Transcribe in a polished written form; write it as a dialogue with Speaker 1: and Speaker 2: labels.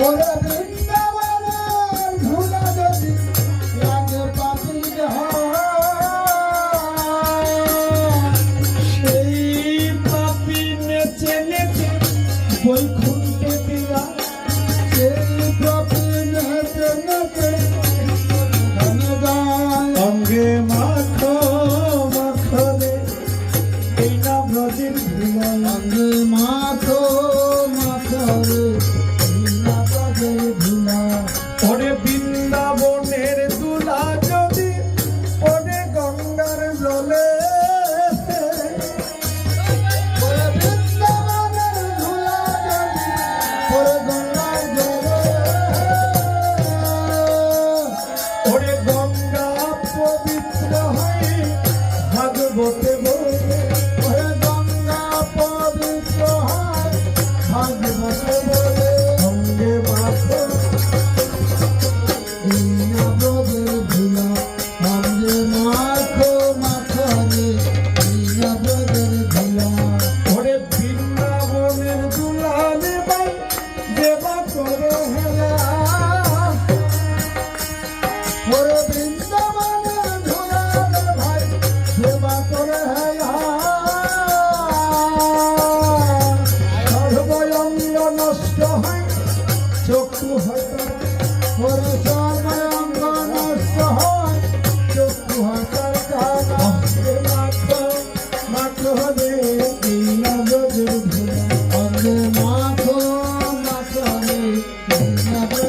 Speaker 1: ওরে বৃন্দাবনের ধুলা যদি লাগে পাপির হয়,
Speaker 2: সেই পাপি নেচে নেচে বৈকুণ্ঠে দিলা।
Speaker 1: সেই পাপি নেচে নেচে গানে গায়।
Speaker 2: অঙ্গে মাখো মাখো রে এই না ব্রজের ধুলা।
Speaker 1: অঙ্গে মাখো মাখো রে বিনা ব্রজের ধুলা।
Speaker 2: ওরে বৃন্দাবনের দুলা যদি ওরে গঙ্গার জলে,
Speaker 1: ওরে বৃন্দাবনের ধুলা যদি ওরে গঙ্গার জলে,
Speaker 2: ওরে গঙ্গা পবিত্র হয় ভাগবতে বলে।
Speaker 1: ওরে গঙ্গা পবিত্র হয় ভাগবতে বলে।
Speaker 2: অঙ্গে মাখো
Speaker 1: বিনা ব্রজের ধুলা। অঙ্গে মাখো মাখো রে বিনা ব্রজের ধুলা।
Speaker 2: ওরে বৃন্দাবনের দুলা নেবাই দেবা করে হেলা।
Speaker 1: ওরে বৃন্দাবনের ধুলা রে ভাই সেবা করে হেলা।
Speaker 2: সর্বঙ্গ নষ্ট হয় চক্ষু হতা।
Speaker 1: ওরে সর্বাঙ্গ নষ্ট হয় চক্ষু হাতার কানা।
Speaker 2: অঙ্গে মাখো মাখো রে এই না ব্রজের ধুলা।
Speaker 1: অঙ্গে মাখো মাখো রে বিনা ব্রজের